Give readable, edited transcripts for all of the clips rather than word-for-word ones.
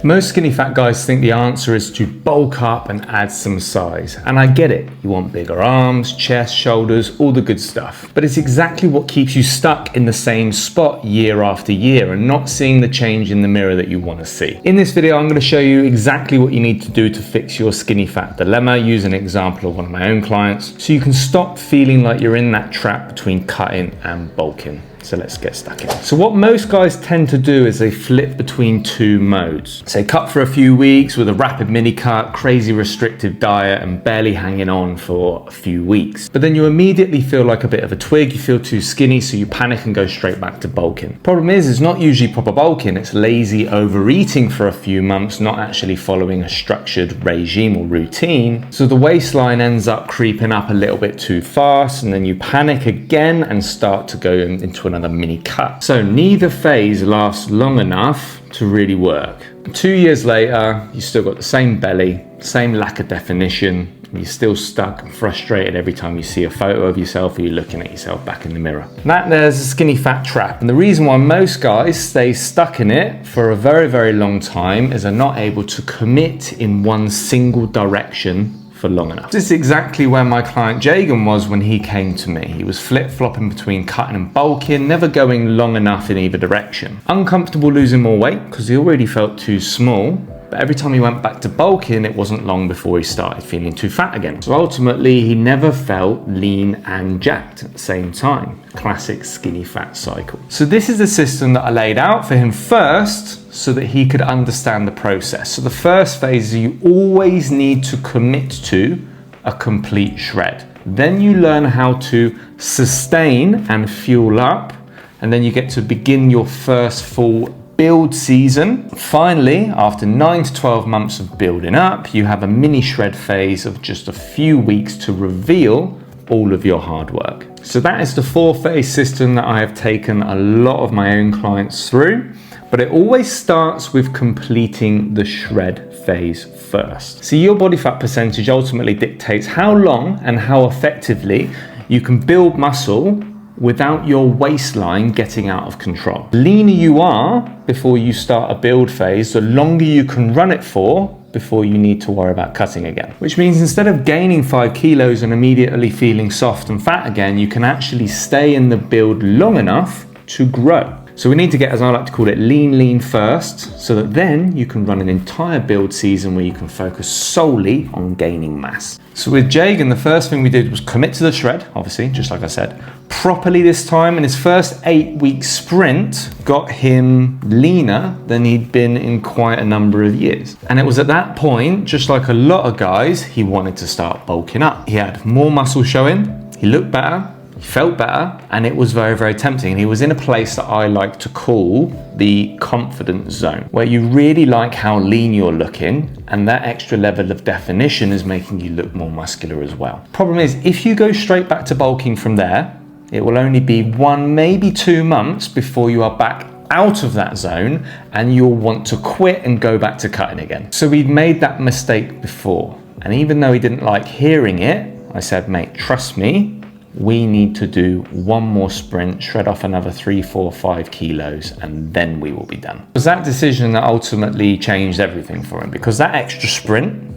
Most skinny fat guys think the answer is to bulk up and add some size. And I get it. You want bigger arms, chest, shoulders, all the good stuff. But it's exactly what keeps you stuck in the same spot year after year and not seeing the change in the mirror that you want to see. In this video, I'm going to show you exactly what you need to do to fix your skinny fat dilemma using an example of one of my own clients so you can stop feeling like you're in that trap between cutting and bulking. So let's get stuck in. So what most guys tend to do is they flip between two modes. Say cut for a few weeks with a rapid mini cut, crazy restrictive diet and barely hanging on for a few weeks. But then you immediately feel like a bit of a twig, you feel too skinny, so you panic and go straight back to bulking. Problem is, it's not usually proper bulking, it's lazy overeating for a few months, not actually following a structured regime or routine. So the waistline ends up creeping up a little bit too fast and then you panic again and start to go into another mini cut. So neither phase lasts long enough to really work. 2 years later, you still got the same belly, same lack of definition, and you're still stuck and frustrated every time you see a photo of yourself or you're looking at yourself back in the mirror. That there's a skinny fat trap. And the reason why most guys stay stuck in it for a very, very long time is they're not able to commit in one single direction for long enough. This is exactly where my client Jagen was when he came to me. He was flip-flopping between cutting and bulking, never going long enough in either direction. Uncomfortable losing more weight because he already felt too small, but every time he went back to bulking, it wasn't long before he started feeling too fat again. So ultimately, he never felt lean and jacked at the same time. Classic skinny fat cycle. So this is the system that I laid out for him first so that he could understand the process. So the first phase is you always need to commit to a complete shred. Then you learn how to sustain and fuel up, and then you get to begin your first full build season. Finally, after 9 to 12 months of building up, you have a mini shred phase of just a few weeks to reveal all of your hard work. So that is the 4-phase system that I have taken a lot of my own clients through, but it always starts with completing the shred phase first. See, your body fat percentage ultimately dictates how long and how effectively you can build muscle without your waistline getting out of control. The leaner you are before you start a build phase, the longer you can run it for before you need to worry about cutting again. Which means instead of gaining 5 kilos and immediately feeling soft and fat again, you can actually stay in the build long enough to grow. So we need to get, as I like to call it, lean first, so that then you can run an entire build season where you can focus solely on gaining mass. So with Jagen, the first thing we did was commit to the shred, obviously, just like I said, properly this time, and his first 8-week sprint got him leaner than he'd been in quite a number of years. And it was at that point, just like a lot of guys, he wanted to start bulking up. He had more muscle showing, he looked better, he felt better, and it was very, very tempting. And he was in a place that I like to call the confidence zone, where you really like how lean you're looking, and that extra level of definition is making you look more muscular as well. Problem is, if you go straight back to bulking from there, it will only be 1, maybe 2 months before you are back out of that zone and you'll want to quit and go back to cutting again. So we'd made that mistake before. And even though he didn't like hearing it, I said, mate, trust me, we need to do 1 more sprint, shred off another 3, 4, 5 kilos, and then we will be done. It was that decision that ultimately changed everything for him, because that extra sprint,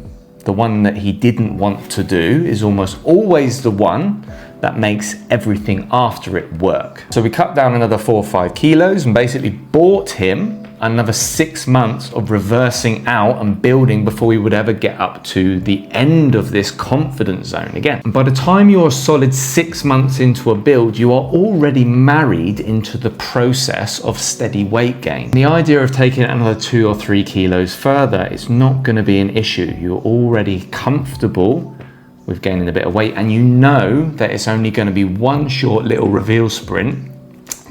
the one that he didn't want to do, is almost always the one that makes everything after it work. So we cut down another 4 or 5 kilos and basically bought him another 6 months of reversing out and building before we would ever get up to the end of this confidence zone again. And by the time you're a solid 6 months into a build, you are already married into the process of steady weight gain. The idea of taking it another 2 or 3 kilos further is not going to be an issue. You're already comfortable with gaining a bit of weight, and you know that it's only going to be one short little reveal sprint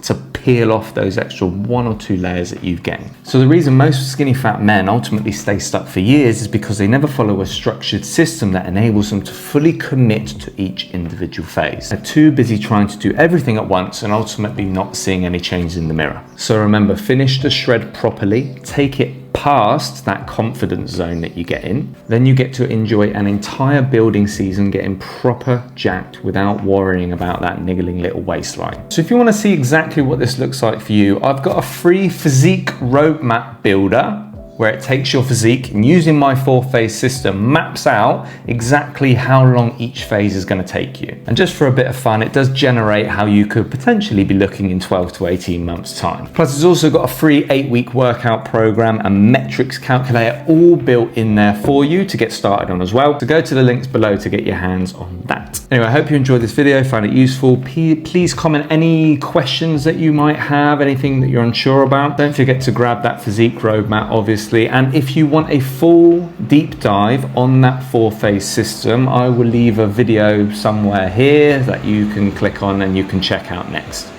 to peel off those extra 1 or 2 layers that you've gained. So the reason most skinny fat men ultimately stay stuck for years is because they never follow a structured system that enables them to fully commit to each individual phase. They're too busy trying to do everything at once and ultimately not seeing any change in the mirror. So remember, finish the shred properly, take it past that confidence zone that you get in, then you get to enjoy an entire building season getting proper jacked without worrying about that niggling little waistline. So if you want to see exactly what this looks like for you, I've got a free physique roadmap builder where it takes your physique and using my 4-phase system maps out exactly how long each phase is going to take you. And just for a bit of fun, it does generate how you could potentially be looking in 12 to 18 months time. Plus it's also got a free 8-week workout program and metrics calculator all built in there for you to get started on as well. So go to the links below to get your hands on that. Anyway, I hope you enjoyed this video, found it useful. Please comment any questions that you might have, anything that you're unsure about. Don't forget to grab that physique roadmap, obviously. And if you want a full deep dive on that 4-phase system, I will leave a video somewhere here that you can click on and you can check out next.